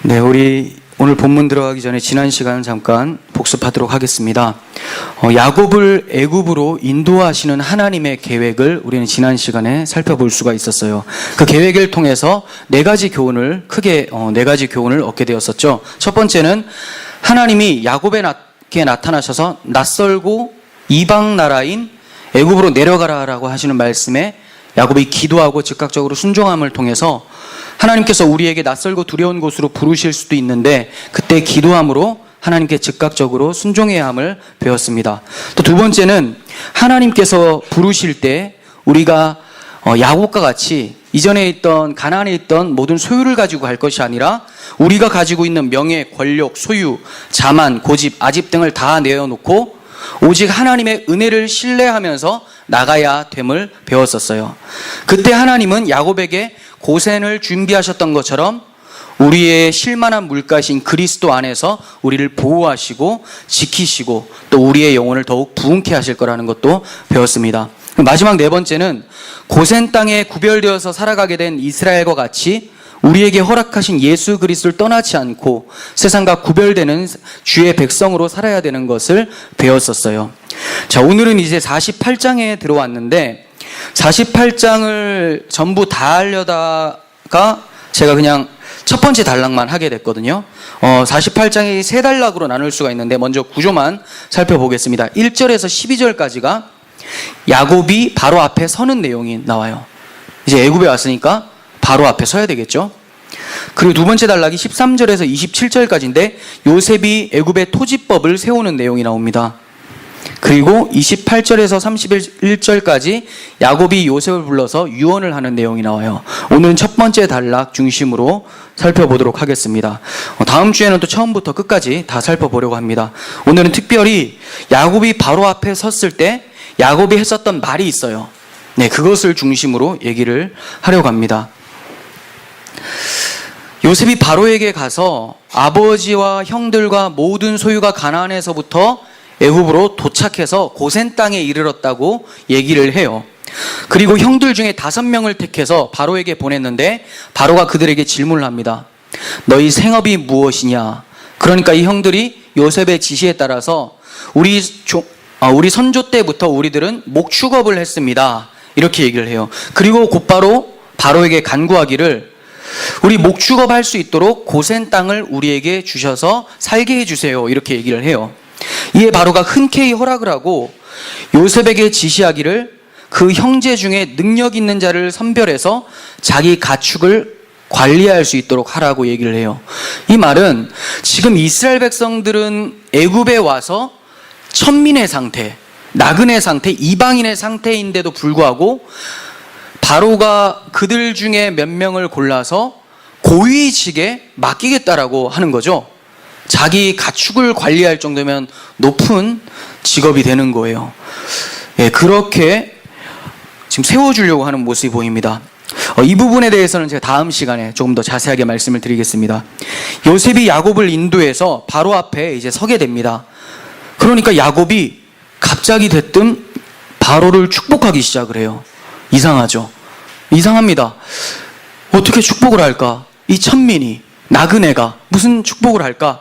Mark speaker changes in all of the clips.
Speaker 1: 네, 우리 오늘 본문 들어가기 전에 지난 시간 잠깐 복습하도록 하겠습니다. 야곱을 애굽으로 인도하시는 하나님의 계획을 우리는 지난 시간에 살펴볼 수가 있었어요. 그 계획을 통해서 네 가지 교훈을 얻게 되었었죠. 첫 번째는 하나님이 야곱에게 나타나셔서 낯설고 이방 나라인 애굽으로 내려가라라고 하시는 말씀에 야곱이 기도하고 즉각적으로 순종함을 통해서 하나님께서 우리에게 낯설고 두려운 곳으로 부르실 수도 있는데 그때 기도함으로 하나님께 즉각적으로 순종해야 함을 배웠습니다. 또 두 번째는 하나님께서 부르실 때 우리가 야곱과 같이 이전에 있던 가나안에 있던 모든 소유를 가지고 갈 것이 아니라 우리가 가지고 있는 명예, 권력, 소유, 자만, 고집, 아집 등을 다 내어놓고 오직 하나님의 은혜를 신뢰하면서 나가야 됨을 배웠었어요. 그때 하나님은 야곱에게 고센을 준비하셨던 것처럼 우리의 실만한 물가신 그리스도 안에서 우리를 보호하시고 지키시고 또 우리의 영혼을 더욱 부흥케 하실 거라는 것도 배웠습니다. 마지막 네 번째는 고센 땅에 구별되어서 살아가게 된 이스라엘과 같이 우리에게 허락하신 예수 그리스도를 떠나지 않고 세상과 구별되는 주의 백성으로 살아야 되는 것을 배웠었어요. 자, 오늘은 이제 48장에 들어왔는데 48장을 전부 다 하려다가 제가 그냥 첫 번째 단락만 하게 됐거든요. 48장이 세 단락으로 나눌 수가 있는데 먼저 구조만 살펴보겠습니다. 1절에서 12절까지가 야곱이 바로 앞에 서는 내용이 나와요. 이제 애굽에 왔으니까 바로 앞에 서야 되겠죠. 그리고 두 번째 단락이 13절에서 27절까지인데 요셉이 애굽의 토지법을 세우는 내용이 나옵니다. 그리고 28절에서 31절까지 야곱이 요셉을 불러서 유언을 하는 내용이 나와요. 오늘은 첫 번째 단락 중심으로 살펴보도록 하겠습니다. 다음 주에는 또 처음부터 끝까지 다 살펴보려고 합니다. 오늘은 특별히 야곱이 바로 앞에 섰을 때 야곱이 했었던 말이 있어요. 네, 그것을 중심으로 얘기를 하려고 합니다. 요셉이 바로에게 가서 아버지와 형들과 모든 소유가 가나안에서부터 애굽으로 도착해서 고센 땅에 이르렀다고 얘기를 해요. 그리고 형들 중에 5명을 택해서 바로에게 보냈는데 바로가 그들에게 질문을 합니다. 너희 생업이 무엇이냐? 그러니까 이 형들이 요셉의 지시에 따라서 우리 선조 때부터 우리들은 목축업을 했습니다. 이렇게 얘기를 해요. 그리고 곧바로 바로에게 간구하기를 우리 목축업 할 수 있도록 고센 땅을 우리에게 주셔서 살게 해주세요. 이렇게 얘기를 해요. 이에 바로가 흔쾌히 허락을 하고 요셉에게 지시하기를 그 형제 중에 능력 있는 자를 선별해서 자기 가축을 관리할 수 있도록 하라고 얘기를 해요. 이 말은 지금 이스라엘 백성들은 애굽에 와서 천민의 상태, 나그네 상태, 이방인의 상태인데도 불구하고 바로가 그들 중에 몇 명을 골라서 고위직에 맡기겠다라고 하는 거죠. 자기 가축을 관리할 정도면 높은 직업이 되는 거예요. 예, 그렇게 지금 세워주려고 하는 모습이 보입니다. 이 부분에 대해서는 제가 다음 시간에 조금 더 자세하게 말씀을 드리겠습니다. 요셉이 야곱을 인도해서 바로 앞에 이제 서게 됩니다. 그러니까 야곱이 갑자기 대뜸 바로를 축복하기 시작을 해요. 이상하죠? 이상합니다. 어떻게 축복을 할까? 이 천민이, 나그네가 무슨 축복을 할까?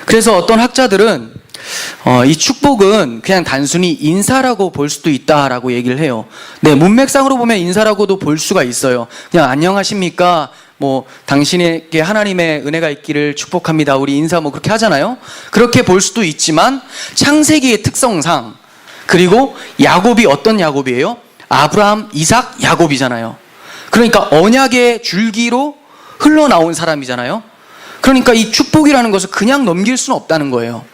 Speaker 1: 그래서 어떤 학자들은 이 축복은 그냥 단순히 인사라고 볼 수도 있다라고 얘기를 해요. 네, 문맥상으로 보면 인사라고도 볼 수가 있어요. 그냥 안녕하십니까? 당신에게 하나님의 은혜가 있기를 축복합니다. 우리 인사 그렇게 하잖아요. 그렇게 볼 수도 있지만 창세기의 특성상 그리고 야곱이 어떤 야곱이에요? 아브라함, 이삭, 야곱이잖아요. 그러니까 언약의 줄기로 흘러나온 사람이잖아요. 그러니까 이 축복이라는 것을 그냥 넘길 수는 없다는 거예요.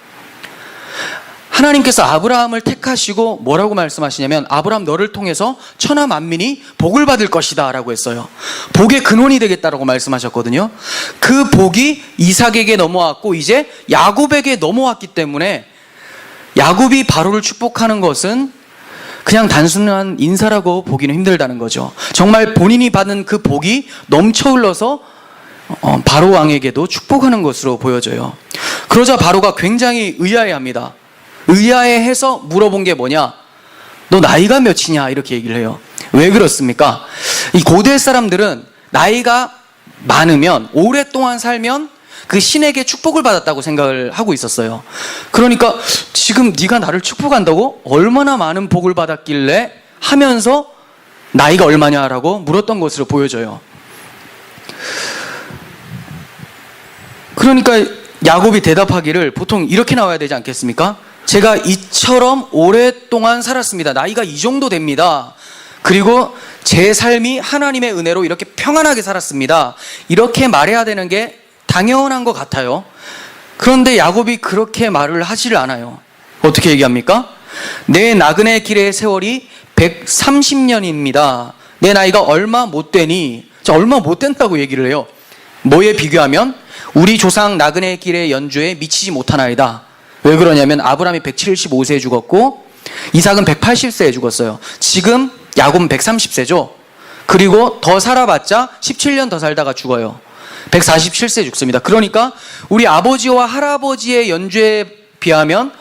Speaker 1: 하나님께서 아브라함을 택하시고 뭐라고 말씀하시냐면 아브라함 너를 통해서 천하 만민이 복을 받을 것이다 라고 했어요. 복의 근원이 되겠다라고 말씀하셨거든요. 그 복이 이삭에게 넘어왔고 이제 야곱에게 넘어왔기 때문에 야곱이 바로를 축복하는 것은 그냥 단순한 인사라고 보기는 힘들다는 거죠. 정말 본인이 받은 그 복이 넘쳐 흘러서 바로 왕에게도 축복하는 것으로 보여져요. 그러자 바로가 굉장히 의아해합니다. 의아해해서 물어본 게 뭐냐? 너 나이가 몇이냐? 이렇게 얘기를 해요. 왜 그렇습니까? 이 고대 사람들은 나이가 많으면 오랫동안 살면 그 신에게 축복을 받았다고 생각을 하고 있었어요. 그러니까 지금 네가 나를 축복한다고? 얼마나 많은 복을 받았길래 하면서 나이가 얼마냐라고 물었던 것으로 보여져요. 그러니까 야곱이 대답하기를 보통 이렇게 나와야 되지 않겠습니까? 제가 이처럼 오랫동안 살았습니다. 나이가 이 정도 됩니다. 그리고 제 삶이 하나님의 은혜로 이렇게 평안하게 살았습니다. 이렇게 말해야 되는 게 당연한 것 같아요. 그런데 야곱이 그렇게 말을 하지를 않아요. 어떻게 얘기합니까? 내 나그네 길의 세월이 130년입니다. 내 나이가 얼마 못 되니, 얼마 못 된다고 얘기를 해요. 뭐에 비교하면 우리 조상 나그네 길의 연주에 미치지 못하나이다. 왜 그러냐면 아브라함이 175세에 죽었고 이삭은 180세에 죽었어요. 지금 야곱은 130세죠. 그리고 더 살아봤자 17년 더 살다가 죽어요. 147세에 죽습니다. 그러니까 우리 아버지와 할아버지의 연주에 비하면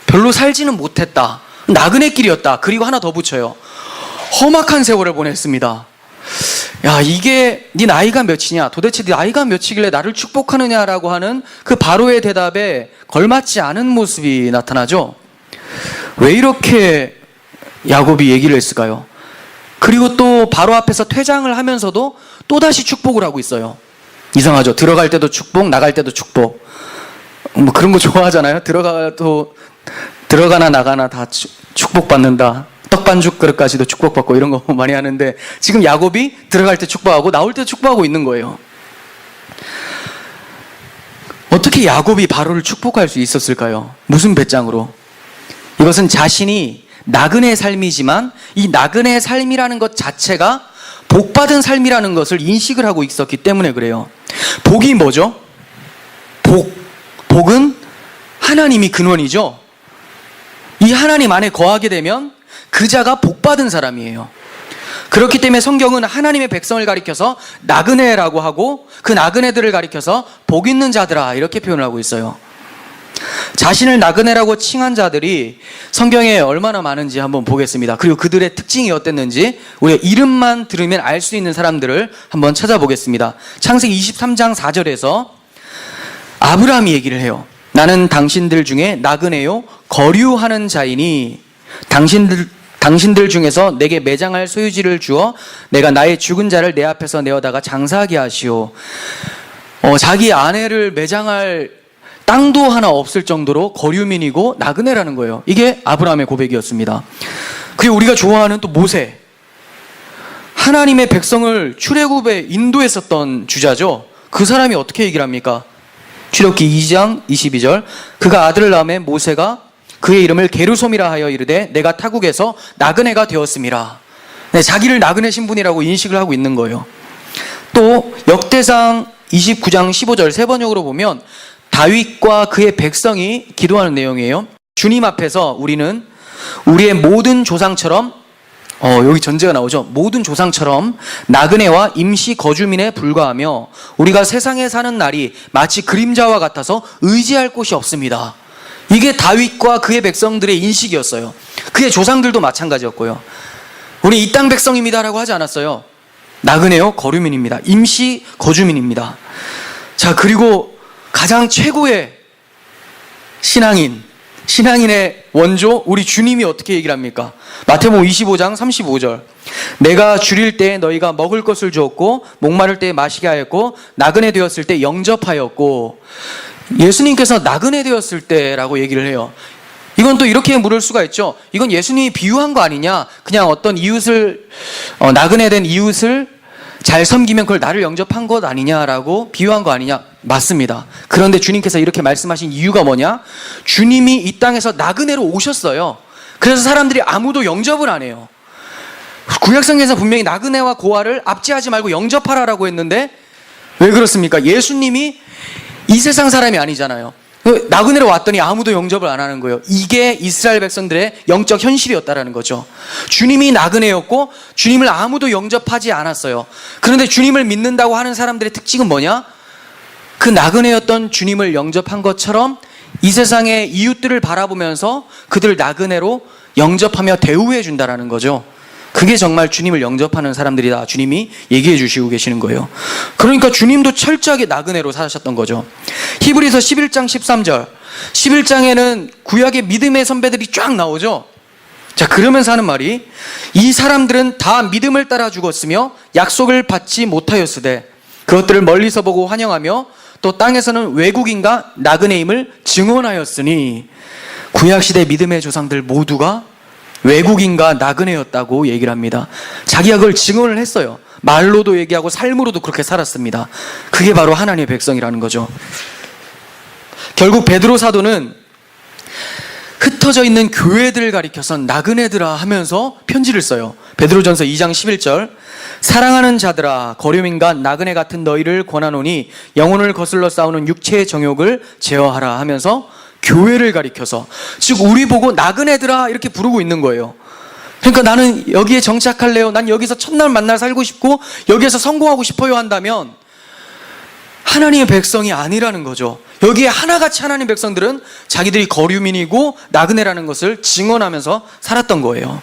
Speaker 1: 별로 살지는 못했다. 나그네 길이었다. 그리고 하나 더 붙여요. 험악한 세월을 보냈습니다. 야, 이게 네 나이가 몇이냐? 도대체 네 나이가 몇이길래 나를 축복하느냐라고 하는 그 바로의 대답에 걸맞지 않은 모습이 나타나죠. 왜 이렇게 야곱이 얘기를 했을까요? 그리고 또 바로 앞에서 퇴장을 하면서도 또다시 축복을 하고 있어요. 이상하죠? 들어갈 때도 축복, 나갈 때도 축복. 뭐 그런 거 좋아하잖아요. 들어가나 나가나 다 축복받는다. 떡반죽 그릇까지도 축복받고 이런 거 많이 하는데 지금 야곱이 들어갈 때 축복하고 나올 때 축복하고 있는 거예요. 어떻게 야곱이 바로를 축복할 수 있었을까요? 무슨 배짱으로? 이것은 자신이 나그네 삶이지만 이 나그네 삶이라는 것 자체가 복받은 삶이라는 것을 인식을 하고 있었기 때문에 그래요. 복이 뭐죠? 복은 하나님이 근원이죠. 이 하나님 안에 거하게 되면 그 자가 복받은 사람이에요. 그렇기 때문에 성경은 하나님의 백성을 가리켜서 나그네라고 하고 그 나그네들을 가리켜서 복 있는 자들아 이렇게 표현을 하고 있어요. 자신을 나그네라고 칭한 자들이 성경에 얼마나 많은지 한번 보겠습니다. 그리고 그들의 특징이 어땠는지 우리가 이름만 들으면 알 수 있는 사람들을 한번 찾아보겠습니다. 창세기 23장 4절에서 아브라함이 얘기를 해요. 나는 당신들 중에 나그네요 거류하는 자이니 당신들 중에서 내게 매장할 소유지를 주어 내가 나의 죽은 자를 내 앞에서 내어다가 장사하게 하시오. 자기 아내를 매장할 땅도 하나 없을 정도로 거류민이고 나그네라는 거예요. 이게 아브라함의 고백이었습니다. 그리고 우리가 좋아하는 또 모세, 하나님의 백성을 출애굽에 인도했었던 주자죠. 그 사람이 어떻게 얘기를 합니까? 출애굽기 2장 22절 그가 아들을 낳음에 모세가 그의 이름을 게르솜이라 하여 이르되 내가 타국에서 나그네가 되었음이라. 네, 자기를 나그네 신분이라고 인식을 하고 있는 거예요. 또 역대상 29장 15절 세 번역으로 보면 다윗과 그의 백성이 기도하는 내용이에요. 주님 앞에서 우리는 우리의 모든 조상처럼 여기 전제가 나오죠. 모든 조상처럼 나그네와 임시 거주민에 불과하며 우리가 세상에 사는 날이 마치 그림자와 같아서 의지할 곳이 없습니다. 이게 다윗과 그의 백성들의 인식이었어요. 그의 조상들도 마찬가지였고요. 우리 이 땅 백성입니다라고 하지 않았어요. 나그네요 거류민입니다. 임시 거주민입니다. 자, 그리고 가장 최고의 신앙인의 원조 우리 주님이 어떻게 얘기를 합니까? 마태복음 25장 35절 내가 줄일 때 너희가 먹을 것을 주었고 목마를 때 마시게 하였고 나그네 되었을 때 영접하였고. 예수님께서 나그네 되었을 때라고 얘기를 해요. 이건 또 이렇게 물을 수가 있죠. 이건 예수님이 비유한 거 아니냐? 그냥 어떤 이웃을 나그네 된 이웃을 잘 섬기면 그걸 나를 영접한 것 아니냐라고 비유한 거 아니냐? 맞습니다. 그런데 주님께서 이렇게 말씀하신 이유가 뭐냐? 주님이 이 땅에서 나그네로 오셨어요. 그래서 사람들이 아무도 영접을 안 해요. 구약성경에서 분명히 나그네와 고아를 압제하지 말고 영접하라라고 했는데 왜 그렇습니까? 예수님이 이 세상 사람이 아니잖아요. 나그네로 왔더니 아무도 영접을 안 하는 거예요. 이게 이스라엘 백성들의 영적 현실이었다라는 거죠. 주님이 나그네였고 주님을 아무도 영접하지 않았어요. 그런데 주님을 믿는다고 하는 사람들의 특징은 뭐냐? 그 나그네였던 주님을 영접한 것처럼 이 세상의 이웃들을 바라보면서 그들을 나그네로 영접하며 대우해 준다라는 거죠. 그게 정말 주님을 영접하는 사람들이다. 주님이 얘기해 주시고 계시는 거예요. 그러니까 주님도 철저하게 나그네로 사셨던 거죠. 히브리서 11장 13절. 11장에는 구약의 믿음의 선배들이 쫙 나오죠. 자, 그러면서 하는 말이, 이 사람들은 다 믿음을 따라 죽었으며 약속을 받지 못하였으되 그것들을 멀리서 보고 환영하며 또 땅에서는 외국인과 나그네임을 증언하였으니, 구약시대 믿음의 조상들 모두가 외국인과 나그네였다고 얘기를 합니다. 자기가 그걸 증언을 했어요. 말로도 얘기하고 삶으로도 그렇게 살았습니다. 그게 바로 하나님의 백성이라는 거죠. 결국 베드로 사도는 흩어져 있는 교회들을 가리켜서 나그네들아 하면서 편지를 써요. 베드로전서 2장 11절. 사랑하는 자들아, 거류민과 나그네 같은 너희를 권하노니 영혼을 거슬러 싸우는 육체의 정욕을 제어하라 하면서 교회를 가리켜서, 즉 우리 보고 나그네들아 이렇게 부르고 있는 거예요. 그러니까 나는 여기에 정착할래요, 난 여기서 첫날 만날 살고 싶고 여기에서 성공하고 싶어요 한다면 하나님의 백성이 아니라는 거죠. 여기에 하나같이 하나님의 백성들은 자기들이 거류민이고 나그네라는 것을 증언하면서 살았던 거예요.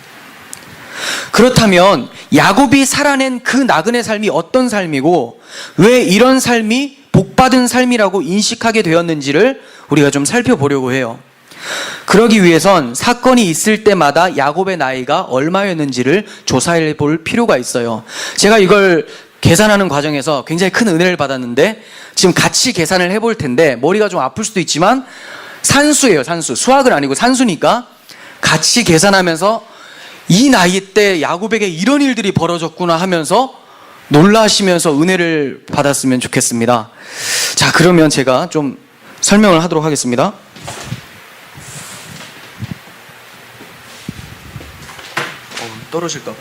Speaker 1: 그렇다면 야곱이 살아낸 그 나그네 삶이 어떤 삶이고 왜 이런 삶이 복받은 삶이라고 인식하게 되었는지를 우리가 좀 살펴보려고 해요. 그러기 위해선 사건이 있을 때마다 야곱의 나이가 얼마였는지를 조사해 볼 필요가 있어요. 제가 이걸 계산하는 과정에서 굉장히 큰 은혜를 받았는데 지금 같이 계산을 해볼 텐데 머리가 좀 아플 수도 있지만 산수예요, 산수. 수학은 아니고 산수니까 같이 계산하면서 이 나이 때 야곱에게 이런 일들이 벌어졌구나 하면서 놀라시면서 은혜를 받았으면 좋겠습니다. 자, 그러면 제가 좀 설명을 하도록 하겠습니다. 떨어질까 봐.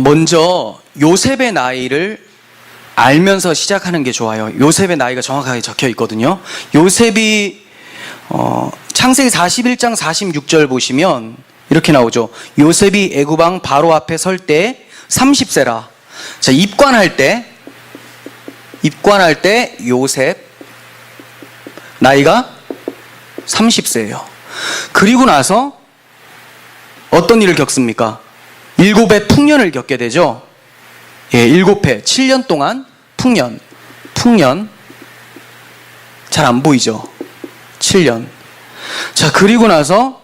Speaker 1: 먼저 요셉의 나이를 알면서 시작하는 게 좋아요. 요셉의 나이가 정확하게 적혀 있거든요. 요셉이 창세기 41장 46절 보시면 이렇게 나오죠. 요셉이 애굽 왕 바로 앞에 설 때 30세라. 자, 입관할 때 요셉 나이가 30세예요. 그리고 나서 어떤 일을 겪습니까? 7해 풍년을 겪게 되죠. 예, 7해 7년 동안 풍년 잘 안 보이죠. 7년. 자, 그리고 나서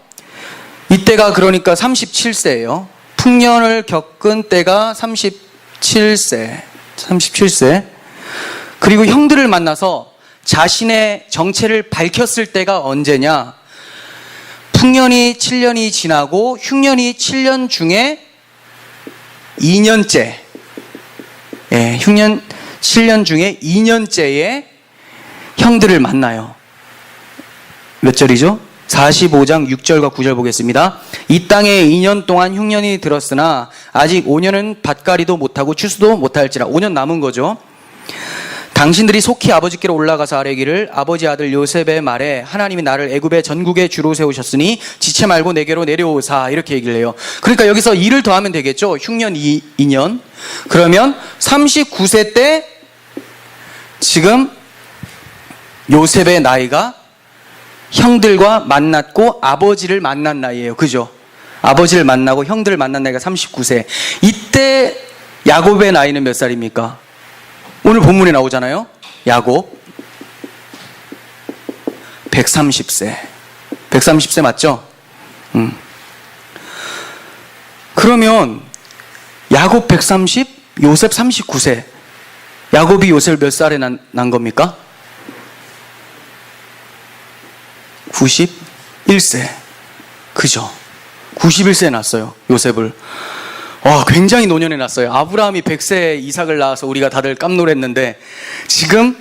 Speaker 1: 이때가 그러니까 37세예요. 풍년을 겪은 때가 37세. 그리고 형들을 만나서 자신의 정체를 밝혔을 때가 언제냐? 풍년이 7년이 지나고 흉년이 7년 중에 2년째. 예, 흉년 7년 중에 2년째에 형들을 만나요. 몇 절이죠? 45장 6절과 9절 보겠습니다. 이 땅에 2년 동안 흉년이 들었으나 아직 5년은 밭갈이도 못하고 추수도 못할지라. 5년 남은 거죠. 당신들이 속히 아버지께로 올라가서 아뢰기를 아버지 아들 요셉의 말에 하나님이 나를 애굽의 전국에 주로 세우셨으니 지체 말고 내게로 내려오사, 이렇게 얘기를 해요. 그러니까 여기서 2를 더하면 되겠죠. 흉년 2년. 그러면 39세 때 지금 요셉의 나이가 형들과 만났고 아버지를 만난 나이예요. 그죠? 아버지를 만나고 형들을 만난 나이가 39세. 이때 야곱의 나이는 몇 살입니까? 오늘 본문에 나오잖아요. 야곱 130세. 130세 맞죠? 그러면 야곱 130, 요셉 39세. 야곱이 요셉을 몇 살에 난 겁니까? 91세. 그죠? 91세에 낳았어요, 요셉을. 와, 굉장히 노년에 낳았어요. 아브라함이 100세에 이삭을 낳아서 우리가 다들 깜놀했는데 지금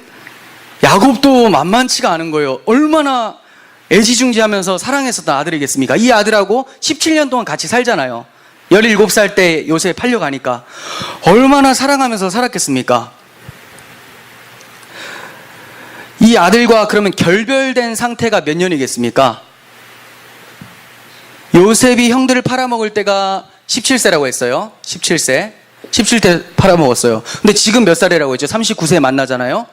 Speaker 1: 야곱도 만만치가 않은 거예요. 얼마나 애지중지하면서 사랑했었던 아들이겠습니까? 이 아들하고 17년 동안 같이 살잖아요. 17살 때 요셉 팔려가니까 얼마나 사랑하면서 살았겠습니까? 이 아들과 그러면 결별된 상태가 몇 년이겠습니까? 요셉이 형들을 팔아먹을 때가 17세라고 했어요. 17세. 17대 팔아먹었어요. 근데 지금 몇 살이라고 했죠? 39세 만나잖아요.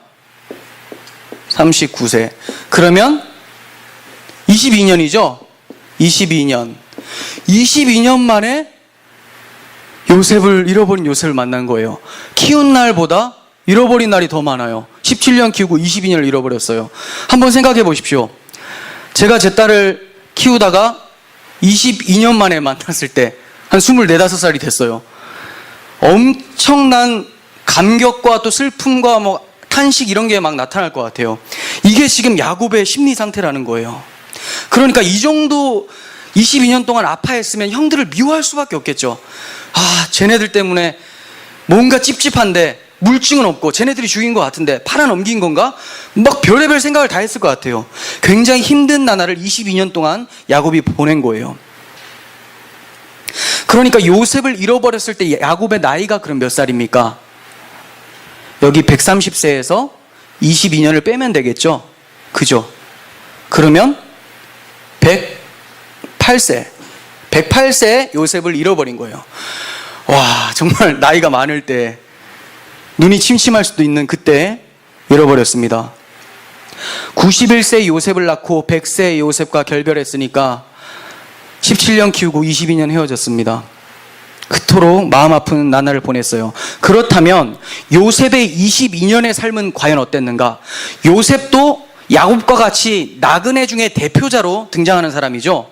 Speaker 1: 39세. 그러면 22년이죠? 22년. 22년 만에 잃어버린 요셉을 만난 거예요. 키운 날보다 잃어버린 날이 더 많아요. 17년 키우고 22년을 잃어버렸어요. 한번 생각해 보십시오. 제가 제 딸을 키우다가 22년 만에 만났을 때 한 24, 5살이 됐어요. 엄청난 감격과 또 슬픔과 뭐 탄식 이런 게 막 나타날 것 같아요. 이게 지금 야곱의 심리 상태라는 거예요. 그러니까 이 정도 22년 동안 아파했으면 형들을 미워할 수밖에 없겠죠. 아, 쟤네들 때문에 뭔가 찝찝한데 물증은 없고 쟤네들이 죽인 것 같은데 팔아넘긴 건가? 막 별의별 생각을 다 했을 것 같아요. 굉장히 힘든 나날을 22년 동안 야곱이 보낸 거예요. 그러니까 요셉을 잃어버렸을 때 야곱의 나이가 그럼 몇 살입니까? 여기 130세에서 22년을 빼면 되겠죠? 그죠? 그러면 108세. 108세에 요셉을 잃어버린 거예요. 와, 정말 나이가 많을 때 눈이 침침할 수도 있는 그때 잃어버렸습니다. 91세 요셉을 낳고 100세 요셉과 결별했으니까 17년 키우고 22년 헤어졌습니다. 그토록 마음 아픈 나날을 보냈어요. 그렇다면 요셉의 22년의 삶은 과연 어땠는가? 요셉도 야곱과 같이 나그네 중에 대표자로 등장하는 사람이죠.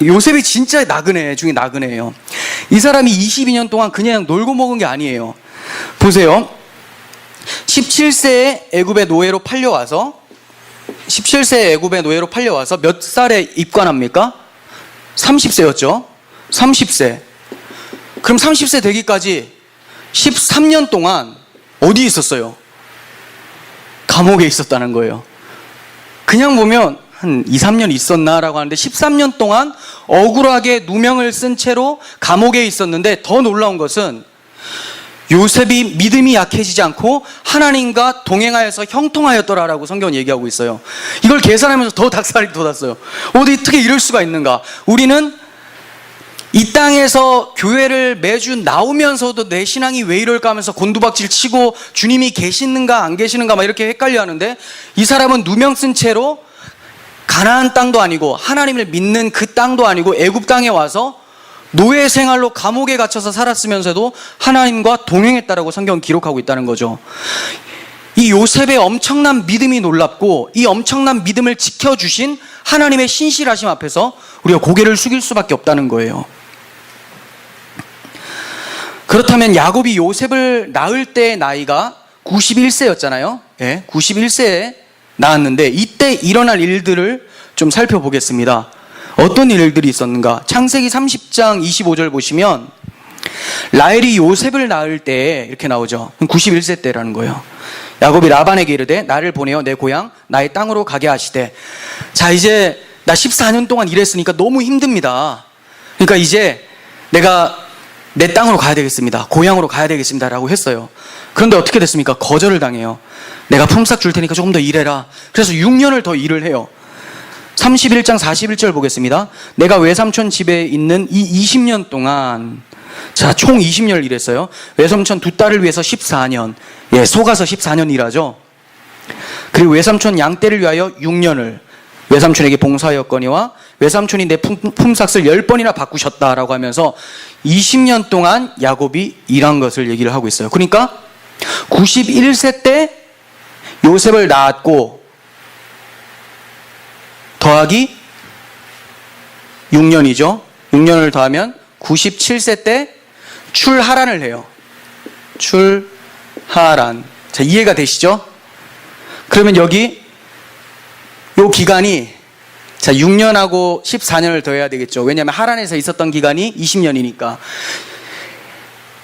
Speaker 1: 요셉이 진짜 나그네 중에 나그네예요. 이 사람이 22년 동안 그냥 놀고 먹은 게 아니에요. 보세요. 17세에 애굽의 노예로 팔려와서 몇 살에 입관합니까? 30세였죠. 30세. 그럼 30세 되기까지 13년 동안 어디에 있었어요? 감옥에 있었다는 거예요. 그냥 보면 한 2, 3년 있었나라고 하는데 13년 동안 억울하게 누명을 쓴 채로 감옥에 있었는데 더 놀라운 것은 요셉이 믿음이 약해지지 않고 하나님과 동행하여서 형통하였더라라고 성경은 얘기하고 있어요. 이걸 계산하면서 더 닭살이 돋았어요. 어떻게 이럴 수가 있는가? 우리는 이 땅에서 교회를 매주 나오면서도 내 신앙이 왜 이럴까 하면서 곤두박질 치고 주님이 계시는가 안 계시는가 막 이렇게 헷갈려 하는데 이 사람은 누명 쓴 채로 가나안 땅도 아니고 하나님을 믿는 그 땅도 아니고 애굽 땅에 와서 노예 생활로 감옥에 갇혀서 살았으면서도 하나님과 동행했다라고 성경은 기록하고 있다는 거죠. 이 요셉의 엄청난 믿음이 놀랍고 이 엄청난 믿음을 지켜주신 하나님의 신실하심 앞에서 우리가 고개를 숙일 수밖에 없다는 거예요. 그렇다면 야곱이 요셉을 낳을 때의 나이가 91세였잖아요. 예, 91세에 낳았는데 이때 일어날 일들을 좀 살펴보겠습니다. 어떤 일들이 있었는가? 창세기 30장 25절 보시면 라헬이 요셉을 낳을 때 이렇게 나오죠. 91세 때라는 거예요. 야곱이 라반에게 이르되 나를 보내어 내 고향 나의 땅으로 가게 하시되. 자, 이제 나 14년 동안 일했으니까 너무 힘듭니다. 그러니까 이제 내가 내 땅으로 가야 되겠습니다. 고향으로 가야 되겠습니다 라고 했어요. 그런데 어떻게 됐습니까? 거절을 당해요. 내가 품삯 줄 테니까 조금 더 일해라. 그래서 6년을 더 일을 해요. 31장 41절 보겠습니다. 내가 외삼촌 집에 있는 이 20년 동안, 자, 총 20년을 일했어요. 외삼촌 두 딸을 위해서 14년, 예, 속아서 14년 일하죠. 그리고 외삼촌 양떼를 위하여 6년을 외삼촌에게 봉사하였거니와 외삼촌이 내 품삯을 10번이나 바꾸셨다라고 하면서 20년 동안 야곱이 일한 것을 얘기를 하고 있어요. 그러니까 91세 때 요셉을 낳았고 더하기 6년이죠. 6년을 더하면 97세 때 출하란을 해요. 출하란. 자, 이해가 되시죠? 그러면 여기 요 기간이, 자, 6년하고 14년을 더해야 되겠죠. 왜냐하면 하란에서 있었던 기간이 20년이니까.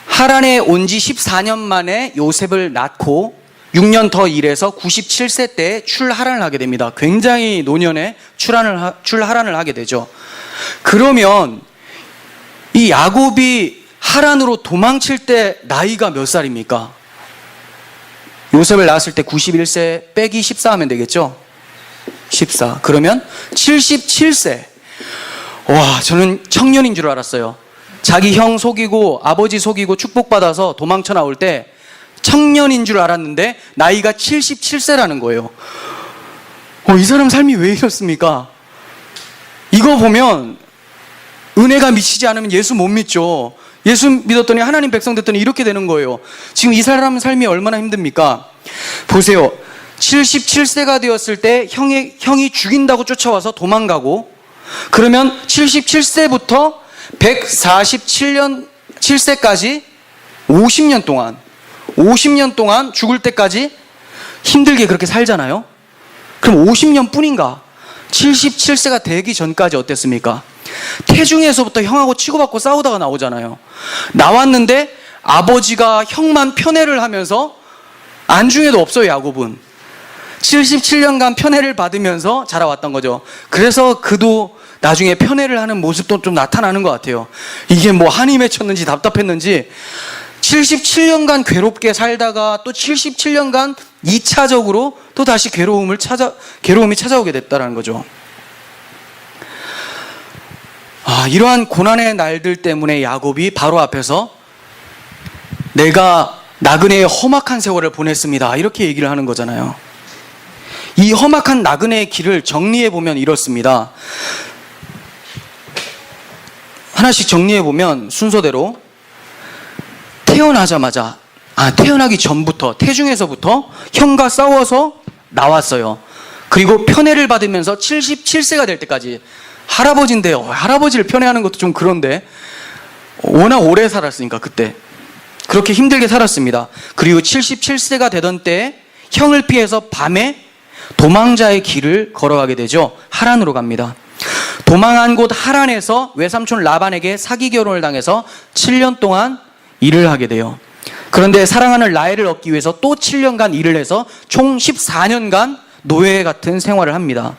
Speaker 1: 하란에 온 지 14년 만에 요셉을 낳고 6년 더 일해서 97세 때 출하란을 하게 됩니다. 굉장히 노년에 출하란을 하게 되죠. 그러면 이 야곱이 하란으로 도망칠 때 나이가 몇 살입니까? 요셉을 낳았을 때 91세 빼기 14 하면 되겠죠? 14. 그러면 77세. 와, 저는 청년인 줄 알았어요. 자기 형 속이고 아버지 속이고 축복받아서 도망쳐 나올 때 청년인 줄 알았는데 나이가 77세라는 거예요. 이 사람 삶이 왜 이렇습니까? 이거 보면 은혜가 미치지 않으면 예수 못 믿죠. 예수 믿었더니 하나님 백성 됐더니 이렇게 되는 거예요. 지금 이 사람 삶이 얼마나 힘듭니까? 보세요. 77세가 되었을 때 형이 죽인다고 쫓아와서 도망가고, 그러면 77세부터 147세까지 50년 동안 죽을 때까지 힘들게 그렇게 살잖아요. 그럼 50년 뿐인가? 77세가 되기 전까지 어땠습니까? 태중에서부터 형하고 치고받고 싸우다가 나오잖아요. 나왔는데 아버지가 형만 편애를 하면서, 안중에도 없어요, 야곱은. 77년간 편애를 받으면서 자라왔던 거죠. 그래서 그도 나중에 편애를 하는 모습도 좀 나타나는 것 같아요. 이게 뭐 한이 맺혔는지 답답했는지 77년간 괴롭게 살다가 또 77년간 2차적으로 또 다시 괴로움이 찾아오게 됐다는 거죠. 이러한 고난의 날들 때문에 야곱이 바로 앞에서 내가 나그네의 험악한 세월을 보냈습니다, 이렇게 얘기를 하는 거잖아요. 이 험악한 나그네의 길을 정리해보면 이렇습니다. 하나씩 정리해보면 순서대로 태어나기 전부터, 태중에서부터 형과 싸워서 나왔어요. 그리고 편애를 받으면서 77세가 될 때까지, 할아버지인데요. 할아버지를 편애하는 것도 좀 그런데, 워낙 오래 살았으니까 그때 그렇게 힘들게 살았습니다. 그리고 77세가 되던 때에 형을 피해서 밤에 도망자의 길을 걸어가게 되죠. 하란으로 갑니다. 도망한 곳 하란에서 외삼촌 라반에게 사기 결혼을 당해서 7년 동안 일을 하게 돼요. 그런데 사랑하는 라헬을 얻기 위해서 또 7년간 일을 해서 총 14년간 노예 같은 생활을 합니다.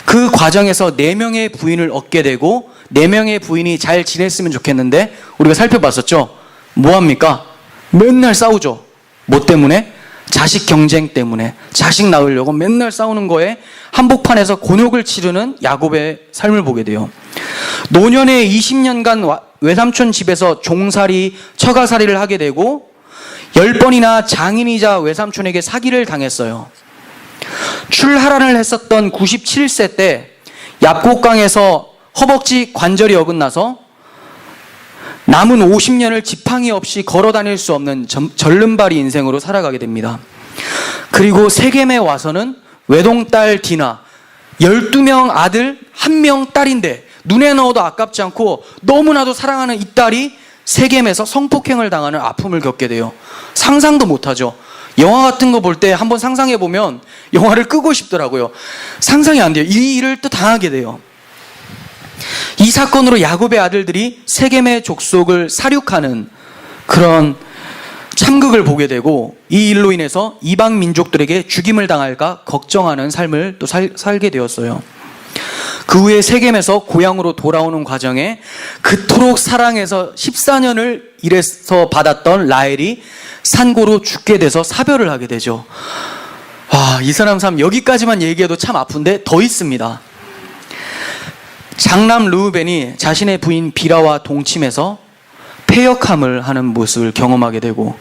Speaker 1: 그 과정에서 4명의 부인을 얻게 되고 4명의 부인이 잘 지냈으면 좋겠는데 우리가 살펴봤었죠. 뭐합니까? 맨날 싸우죠. 뭐 때문에? 자식 경쟁 때문에. 자식 낳으려고 맨날 싸우는 거에 한복판에서 곤욕을 치르는 야곱의 삶을 보게 돼요. 노년의 20년간 외삼촌 집에서 종살이, 처가살이를 하게 되고 10번이나 장인이자 외삼촌에게 사기를 당했어요. 출하란을 했었던 97세 때 얍곡강에서 허벅지 관절이 어긋나서 남은 50년을 지팡이 없이 걸어 다닐 수 없는 절름발이 인생으로 살아가게 됩니다. 그리고 세겜에 와서는 외동딸 디나, 12명 아들 1명 딸인데 눈에 넣어도 아깝지 않고 너무나도 사랑하는 이 딸이 세겜에서 성폭행을 당하는 아픔을 겪게 돼요. 상상도 못하죠. 영화 같은 거 볼 때 한번 상상해 보면 영화를 끄고 싶더라고요. 상상이 안 돼요. 이 일을 또 당하게 돼요. 이 사건으로 야곱의 아들들이 세겜의 족속을 살육하는 그런 참극을 보게 되고, 이 일로 인해서 이방 민족들에게 죽임을 당할까 걱정하는 삶을 또 살게 되었어요. 그 후에 세겜에서 고향으로 돌아오는 과정에 그토록 사랑해서 14년을 일해서 받았던 라헬이 산고로 죽게 돼서 사별을 하게 되죠. 이 사람 삶 여기까지만 얘기해도 참 아픈데 더 있습니다. 장남 르우벤이 자신의 부인 비라와 동침해서 패역함을 하는 모습을 경험하게 되고,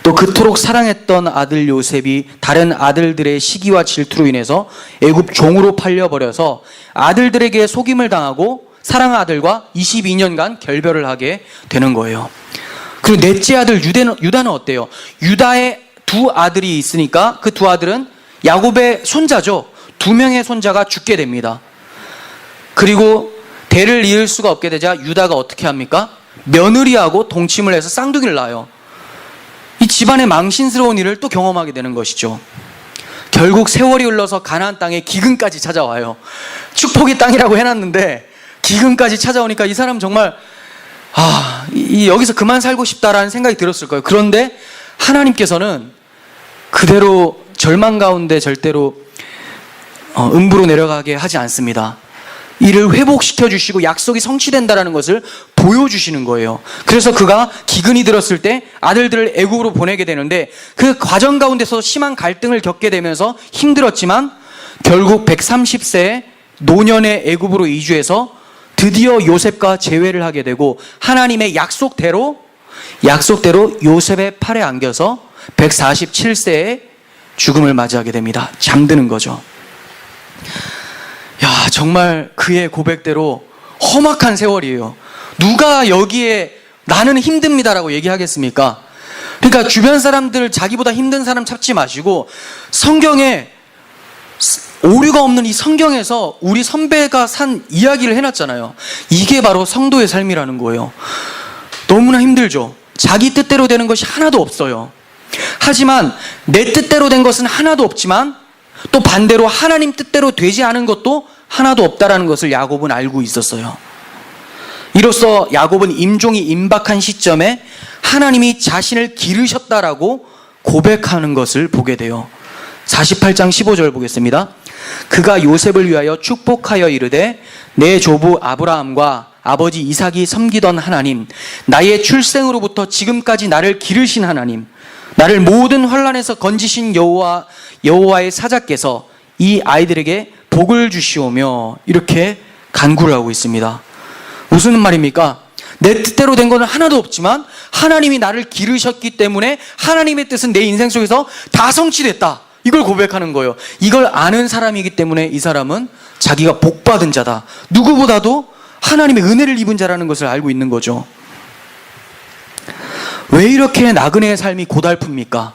Speaker 1: 또 그토록 사랑했던 아들 요셉이 다른 아들들의 시기와 질투로 인해서 애굽 종으로 팔려버려서 아들들에게 속임을 당하고 사랑한 아들과 22년간 결별을 하게 되는 거예요. 그리고 넷째 아들 유다는 어때요? 유다의 2 아들이 있으니까 그 2 아들은 야곱의 손자죠. 2명의 손자가 죽게 됩니다. 그리고 대를 이을 수가 없게 되자 유다가 어떻게 합니까? 며느리하고 동침을 해서 쌍둥이를 낳아요. 이 집안의 망신스러운 일을 또 경험하게 되는 것이죠. 결국 세월이 흘러서 가나안 땅에 기근까지 찾아와요. 축복의 땅이라고 해놨는데 기근까지 찾아오니까 이 사람 정말 여기서 그만 살고 싶다라는 생각이 들었을 거예요. 그런데 하나님께서는 그대로 절망 가운데 절대로 음부로 내려가게 하지 않습니다. 이를 회복시켜 주시고 약속이 성취된다라는 것을 보여주시는 거예요. 그래서 그가 기근이 들었을 때 아들들을 애굽으로 보내게 되는데 그 과정 가운데서 심한 갈등을 겪게 되면서 힘들었지만 결국 130세에 노년의 애굽으로 이주해서 드디어 요셉과 재회를 하게 되고 하나님의 약속대로 요셉의 팔에 안겨서 147세에 죽음을 맞이하게 됩니다. 잠드는 거죠. 야, 정말 그의 고백대로 험악한 세월이에요. 누가 여기에 나는 힘듭니다라고 얘기하겠습니까? 그러니까 주변 사람들 자기보다 힘든 사람 찾지 마시고 성경에 오류가 없는 이 성경에서 우리 선배가 산 이야기를 해놨잖아요. 이게 바로 성도의 삶이라는 거예요. 너무나 힘들죠. 자기 뜻대로 되는 것이 하나도 없어요. 하지만 내 뜻대로 된 것은 하나도 없지만 또 반대로 하나님 뜻대로 되지 않은 것도 하나도 없다라는 것을 야곱은 알고 있었어요. 이로써 야곱은 임종이 임박한 시점에 하나님이 자신을 기르셨다라고 고백하는 것을 보게 돼요. 48장 15절 보겠습니다. 그가 요셉을 위하여 축복하여 이르되 내 조부 아브라함과 아버지 이삭이 섬기던 하나님, 나의 출생으로부터 지금까지 나를 기르신 하나님, 나를 모든 환난에서 건지신 여호와의 사자께서 이 아이들에게 복을 주시오며 이렇게 간구를 하고 있습니다. 무슨 말입니까? 내 뜻대로 된 것은 하나도 없지만 하나님이 나를 기르셨기 때문에 하나님의 뜻은 내 인생 속에서 다 성취됐다. 이걸 고백하는 거예요. 이걸 아는 사람이기 때문에 이 사람은 자기가 복받은 자다. 누구보다도 하나님의 은혜를 입은 자라는 것을 알고 있는 거죠. 왜 이렇게 나그네의 삶이 고달픕니까?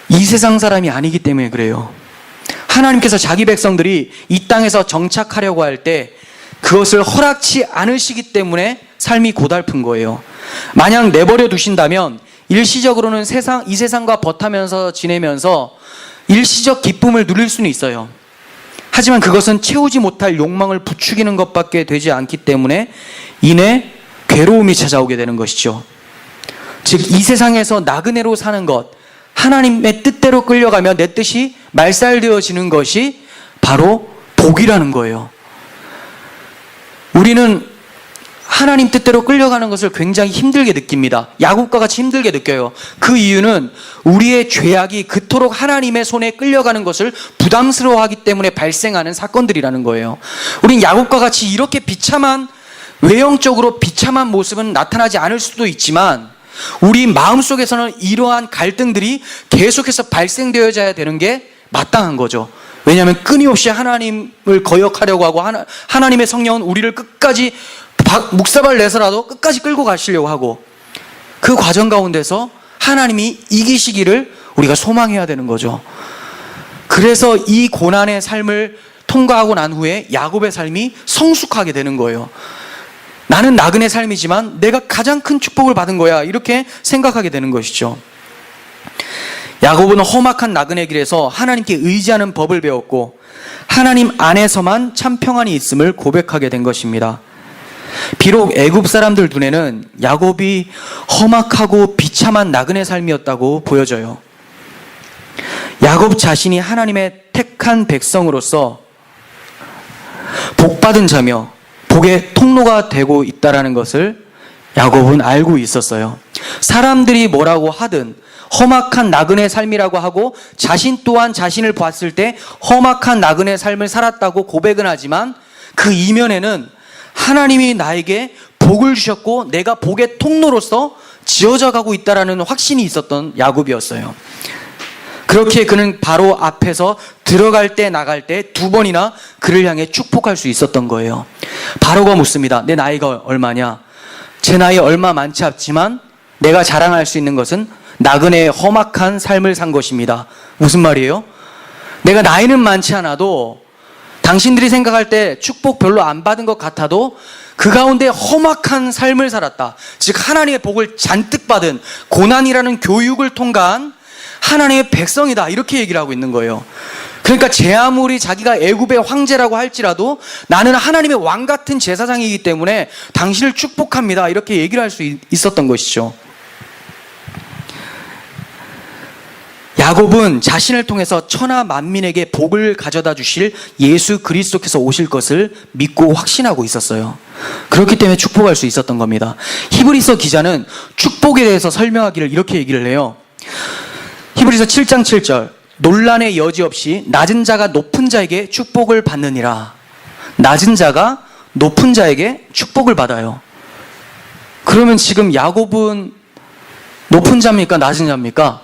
Speaker 1: 이 세상 사람이 아니기 때문에 그래요. 하나님께서 자기 백성들이 이 땅에서 정착하려고 할 때 그것을 허락치 않으시기 때문에 삶이 고달픈 거예요. 만약 내버려 두신다면 일시적으로는 이 세상과 버타면서 지내면서 일시적 기쁨을 누릴 수는 있어요. 하지만 그것은 채우지 못할 욕망을 부추기는 것밖에 되지 않기 때문에 이내 괴로움이 찾아오게 되는 것이죠. 즉 이 세상에서 나그네로 사는 것, 하나님의 뜻대로 끌려가며 내 뜻이 말살되어지는 것이 바로 복이라는 거예요. 우리는 하나님 뜻대로 끌려가는 것을 굉장히 힘들게 느낍니다. 야곱과 같이 힘들게 느껴요. 그 이유는 우리의 죄악이 그토록 하나님의 손에 끌려가는 것을 부담스러워하기 때문에 발생하는 사건들이라는 거예요. 우린 야곱과 같이 이렇게 외형적으로 비참한 모습은 나타나지 않을 수도 있지만 우리 마음속에서는 이러한 갈등들이 계속해서 발생되어야 되는 게 마땅한 거죠. 왜냐하면 끊임없이 하나님을 거역하려고 하고 하나님의 성령은 우리를 끝까지 묵사발 내서라도 끝까지 끌고 가시려고 하고 그 과정 가운데서 하나님이 이기시기를 우리가 소망해야 되는 거죠. 그래서 이 고난의 삶을 통과하고 난 후에 야곱의 삶이 성숙하게 되는 거예요. 나는 나그네 삶이지만 내가 가장 큰 축복을 받은 거야 이렇게 생각하게 되는 것이죠. 야곱은 험악한 나그네 길에서 하나님께 의지하는 법을 배웠고 하나님 안에서만 참 평안이 있음을 고백하게 된 것입니다. 비록 애굽 사람들 눈에는 야곱이 험악하고 비참한 나그네 삶이었다고 보여져요. 야곱 자신이 하나님의 택한 백성으로서 복받은 자며 복의 통로가 되고 있다는 것을 야곱은 알고 있었어요. 사람들이 뭐라고 하든 험악한 나그네 삶이라고 하고 자신 또한 자신을 봤을 때 험악한 나그네 삶을 살았다고 고백은 하지만 그 이면에는 하나님이 나에게 복을 주셨고 내가 복의 통로로서 지어져 가고 있다는 확신이 있었던 야곱이었어요. 그렇게 그는 바로 앞에서 들어갈 때 나갈 때 두 번이나 그를 향해 축복할 수 있었던 거예요. 바로가 묻습니다. 내 나이가 얼마냐? 제 나이 얼마 많지 않지만 내가 자랑할 수 있는 것은 나그네의 험악한 삶을 산 것입니다. 무슨 말이에요? 내가 나이는 많지 않아도 당신들이 생각할 때 축복 별로 안 받은 것 같아도 그 가운데 험악한 삶을 살았다. 즉 하나님의 복을 잔뜩 받은 고난이라는 교육을 통과한 하나님의 백성이다. 이렇게 얘기를 하고 있는 거예요. 그러니까 제 아무리 자기가 애굽의 황제라고 할지라도 나는 하나님의 왕 같은 제사장이기 때문에 당신을 축복합니다. 이렇게 얘기를 할 수 있었던 것이죠. 야곱은 자신을 통해서 천하 만민에게 복을 가져다 주실 예수 그리스도께서 오실 것을 믿고 확신하고 있었어요. 그렇기 때문에 축복할 수 있었던 겁니다. 히브리서 기자는 축복에 대해서 설명하기를 이렇게 얘기를 해요. 히브리서 7장 7절 논란의 여지 없이 낮은 자가 높은 자에게 축복을 받느니라. 낮은 자가 높은 자에게 축복을 받아요. 그러면 지금 야곱은 높은 자입니까? 낮은 자입니까?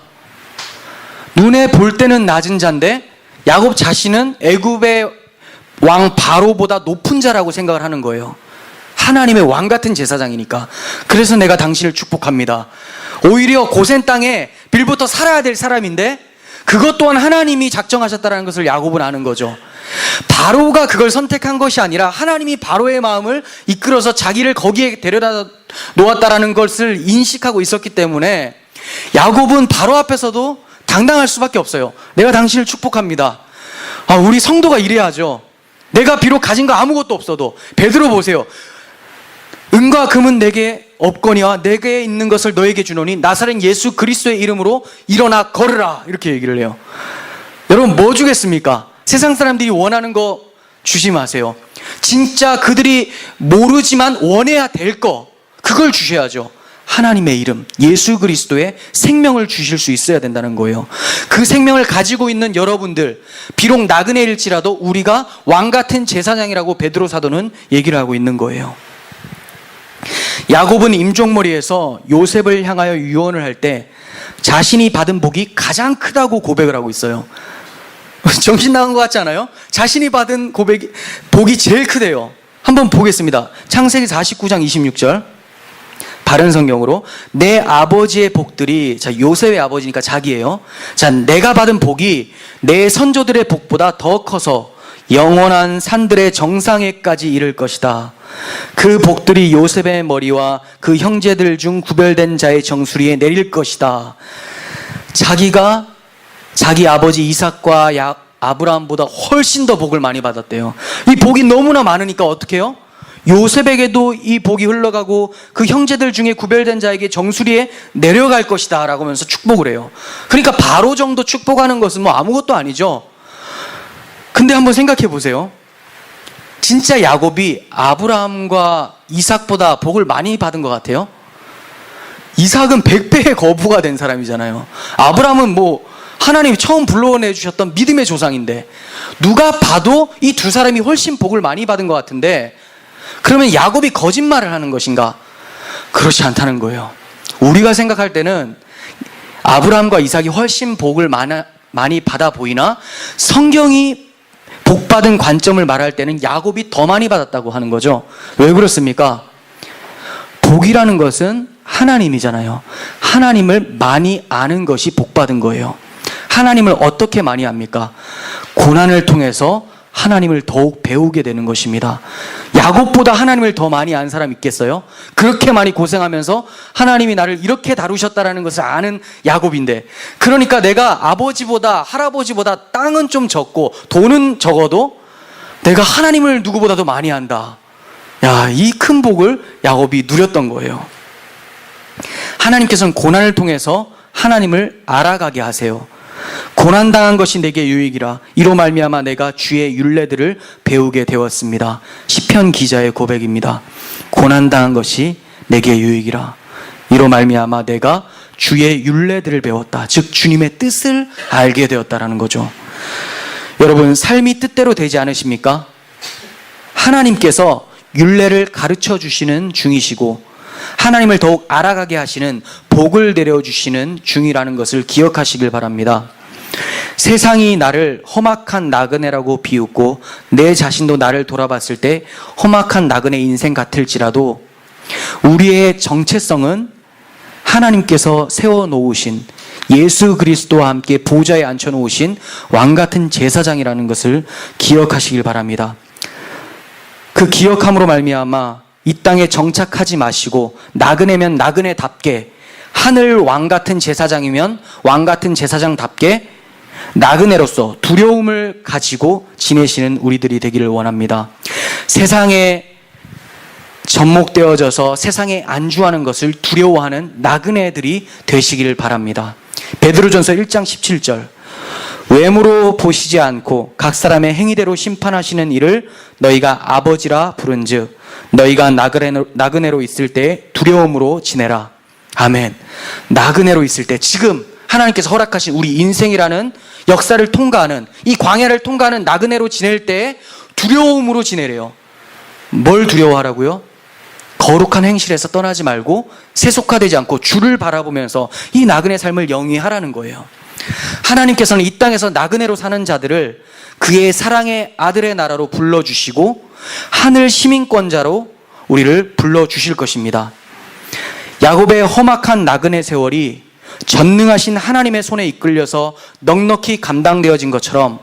Speaker 1: 눈에 볼 때는 낮은 자인데 야곱 자신은 애굽의 왕 바로보다 높은 자라고 생각을 하는 거예요. 하나님의 왕 같은 제사장이니까. 그래서 내가 당신을 축복합니다. 오히려 고센 땅에 빌부터 살아야 될 사람인데 그것 또한 하나님이 작정하셨다는 것을 야곱은 아는 거죠. 바로가 그걸 선택한 것이 아니라 하나님이 바로의 마음을 이끌어서 자기를 거기에 데려다 놓았다라는 것을 인식하고 있었기 때문에 야곱은 바로 앞에서도 당당할 수밖에 없어요. 내가 당신을 축복합니다. 우리 성도가 이래야죠. 내가 비록 가진 거 아무것도 없어도. 베드로 보세요. 은과 금은 내게 없거니와 내게 있는 것을 너에게 주노니 나사렛 예수 그리스도의 이름으로 일어나 걸으라, 이렇게 얘기를 해요. 여러분, 뭐 주겠습니까? 세상 사람들이 원하는 거 주지 마세요. 진짜 그들이 모르지만 원해야 될 거, 그걸 주셔야죠. 하나님의 이름, 예수 그리스도의 생명을 주실 수 있어야 된다는 거예요. 그 생명을 가지고 있는 여러분들, 비록 나그네일지라도 우리가 왕 같은 제사장이라고 베드로 사도는 얘기를 하고 있는 거예요. 야곱은 임종머리에서 요셉을 향하여 유언을 할 때 자신이 받은 복이 가장 크다고 고백을 하고 있어요. 정신 나간 것 같지 않아요? 자신이 받은 복이 제일 크대요. 한번 보겠습니다. 창세기 49장 26절. 바른 성경으로, 내 아버지의 복들이, 자, 요셉의 아버지니까 자기예요. 자, 내가 받은 복이 내 선조들의 복보다 더 커서 영원한 산들의 정상에까지 이를 것이다. 그 복들이 요셉의 머리와 그 형제들 중 구별된 자의 정수리에 내릴 것이다. 자기가 자기 아버지 이삭과 아브라함보다 훨씬 더 복을 많이 받았대요. 이 복이 너무나 많으니까 어떻게 해요? 요셉에게도 이 복이 흘러가고 그 형제들 중에 구별된 자에게 정수리에 내려갈 것이다 라고 하면서 축복을 해요. 그러니까 바로 정도 축복하는 것은 뭐 아무것도 아니죠. 근데 한번 생각해 보세요. 진짜 야곱이 아브라함과 이삭보다 복을 많이 받은 것 같아요? 이삭은 100배의 거부가 된 사람이잖아요. 아브라함은 뭐 하나님이 처음 불러내 주셨던 믿음의 조상인데 누가 봐도 이 두 사람이 훨씬 복을 많이 받은 것 같은데, 그러면 야곱이 거짓말을 하는 것인가? 그렇지 않다는 거예요. 우리가 생각할 때는 아브라함과 이삭이 훨씬 복을 많이 받아 보이나 성경이 복받은 관점을 말할 때는 야곱이 더 많이 받았다고 하는 거죠. 왜 그렇습니까? 복이라는 것은 하나님이잖아요. 하나님을 많이 아는 것이 복받은 거예요. 하나님을 어떻게 많이 압니까? 고난을 통해서 하나님을 더욱 배우게 되는 것입니다. 야곱보다 하나님을 더 많이 아는 사람 있겠어요? 그렇게 많이 고생하면서 하나님이 나를 이렇게 다루셨다라는 것을 아는 야곱인데, 그러니까 내가 아버지보다 할아버지보다 땅은 좀 적고 돈은 적어도 내가 하나님을 누구보다도 많이 안다. 야, 이 큰 복을 야곱이 누렸던 거예요. 하나님께서는 고난을 통해서 하나님을 알아가게 하세요. 고난당한 것이 내게 유익이라 이로 말미암아 내가 주의 율례들을 배우게 되었습니다. 시편 기자의 고백입니다. 고난당한 것이 내게 유익이라 이로 말미암아 내가 주의 율례들을 배웠다. 즉 주님의 뜻을 알게 되었다라는 거죠. 여러분, 삶이 뜻대로 되지 않으십니까? 하나님께서 율례를 가르쳐 주시는 중이시고 하나님을 더욱 알아가게 하시는, 복을 내려주시는 중이라는 것을 기억하시길 바랍니다. 세상이 나를 험악한 나그네라고 비웃고 내 자신도 나를 돌아봤을 때 험악한 나그네 인생 같을지라도 우리의 정체성은 하나님께서 세워놓으신 예수 그리스도와 함께 보좌에 앉혀놓으신 왕같은 제사장이라는 것을 기억하시길 바랍니다. 그 기억함으로 말미암아 이 땅에 정착하지 마시고 나그네면 나그네답게, 하늘 왕같은 제사장이면 왕같은 제사장답게 나그네로서 두려움을 가지고 지내시는 우리들이 되기를 원합니다. 세상에 접목되어져서 세상에 안주하는 것을 두려워하는 나그네들이 되시기를 바랍니다. 베드로전서 1장 17절, 외모로 보시지 않고 각 사람의 행위대로 심판하시는 이를 너희가 아버지라 부른즉 너희가 나그네로 있을 때 두려움으로 지내라. 아멘. 나그네로 있을 때, 지금 하나님께서 허락하신 우리 인생이라는 역사를 통과하는, 이 광야를 통과하는 나그네로 지낼 때 두려움으로 지내래요. 뭘 두려워하라고요? 거룩한 행실에서 떠나지 말고 세속화되지 않고 주를 바라보면서 이 나그네 삶을 영위하라는 거예요. 하나님께서는 이 땅에서 나그네로 사는 자들을 그의 사랑의 아들의 나라로 불러주시고 하늘 시민권자로 우리를 불러주실 것입니다. 야곱의 험악한 나그네 세월이 전능하신 하나님의 손에 이끌려서 넉넉히 감당되어진 것처럼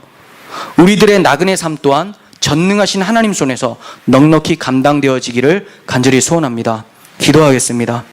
Speaker 1: 우리들의 나그네 삶 또한 전능하신 하나님 손에서 넉넉히 감당되어지기를 간절히 소원합니다. 기도하겠습니다.